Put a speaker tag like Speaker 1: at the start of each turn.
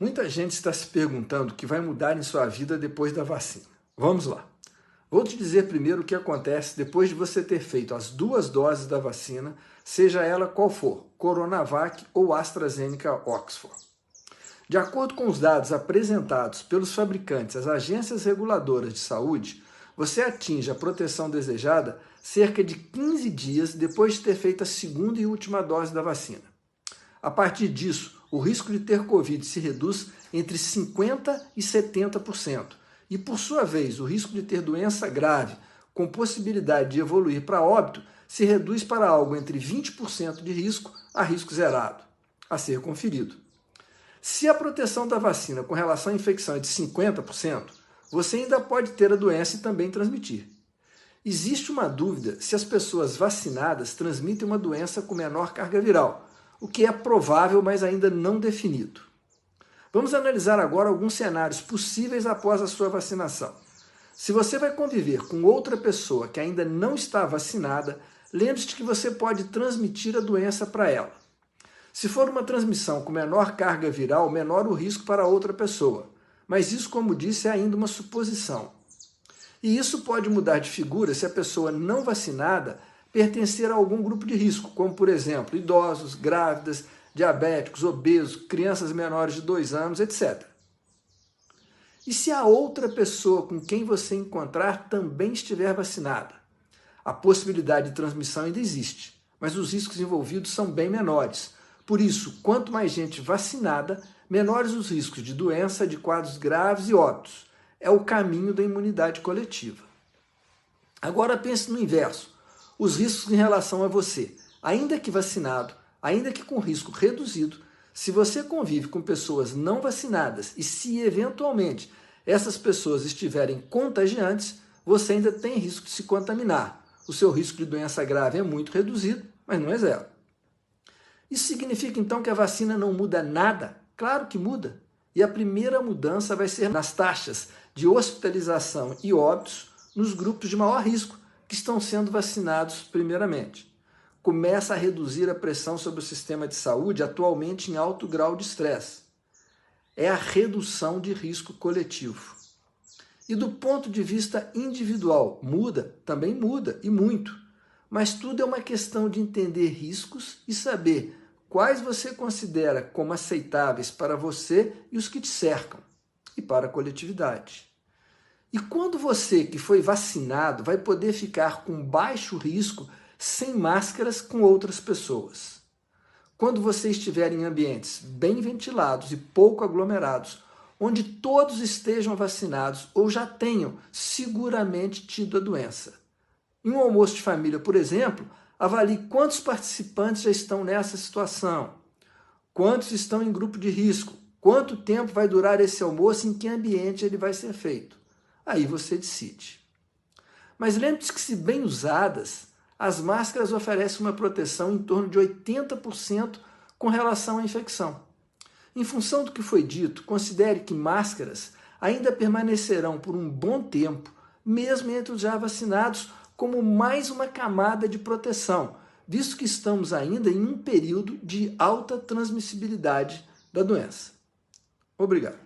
Speaker 1: Muita gente está se perguntando o que vai mudar em sua vida depois da vacina. Vamos lá. Vou te dizer primeiro o que acontece depois de você ter feito as 2 doses da vacina, seja ela qual for, Coronavac ou AstraZeneca Oxford. De acordo com os dados apresentados pelos fabricantes às agências reguladoras de saúde, você atinge a proteção desejada cerca de 15 dias depois de ter feito a 2ª e última dose da vacina. A partir disso, o risco de ter Covid se reduz entre 50% e 70%. E, por sua vez, o risco de ter doença grave, com possibilidade de evoluir para óbito, se reduz para algo entre 20% de risco a risco zerado, a ser conferido. Se a proteção da vacina com relação à infecção é de 50%, você ainda pode ter a doença e também transmitir. Existe uma dúvida se as pessoas vacinadas transmitem uma doença com menor carga viral, o que é provável, mas ainda não definido. Vamos analisar agora alguns cenários possíveis após a sua vacinação. Se você vai conviver com outra pessoa que ainda não está vacinada, lembre-se de que você pode transmitir a doença para ela. Se for uma transmissão com menor carga viral, menor o risco para outra pessoa. Mas isso, como disse, é ainda uma suposição. E isso pode mudar de figura se a pessoa não vacinada pertencer a algum grupo de risco, como, por exemplo, idosos, grávidas, diabéticos, obesos, crianças menores de 2 anos, etc. E se a outra pessoa com quem você encontrar também estiver vacinada? A possibilidade de transmissão ainda existe, mas os riscos envolvidos são bem menores. Por isso, quanto mais gente vacinada, menores os riscos de doença, de quadros graves e óbitos. É o caminho da imunidade coletiva. Agora pense no inverso. Os riscos em relação a você, ainda que vacinado, ainda que com risco reduzido, se você convive com pessoas não vacinadas e se eventualmente essas pessoas estiverem contagiantes, você ainda tem risco de se contaminar. O seu risco de doença grave é muito reduzido, mas não é zero. Isso significa então que a vacina não muda nada? Claro que muda. E a primeira mudança vai ser nas taxas de hospitalização e óbitos nos grupos de maior risco, que estão sendo vacinados primeiramente. Começa a reduzir a pressão sobre o sistema de saúde, atualmente em alto grau de estresse. É a redução de risco coletivo. E do ponto de vista individual, muda? Também muda, e muito. Mas tudo é uma questão de entender riscos e saber quais você considera como aceitáveis para você e os que te cercam, e para a coletividade. E quando você que foi vacinado vai poder ficar com baixo risco sem máscaras com outras pessoas? Quando você estiver em ambientes bem ventilados e pouco aglomerados, onde todos estejam vacinados ou já tenham seguramente tido a doença. Em um almoço de família, por exemplo, avalie quantos participantes já estão nessa situação, quantos estão em grupo de risco, quanto tempo vai durar esse almoço, em que ambiente ele vai ser feito. Aí você decide. Mas lembre-se que, se bem usadas, as máscaras oferecem uma proteção em torno de 80% com relação à infecção. Em função do que foi dito, considere que máscaras ainda permanecerão por um bom tempo, mesmo entre os já vacinados, como mais uma camada de proteção, visto que estamos ainda em um período de alta transmissibilidade da doença. Obrigado.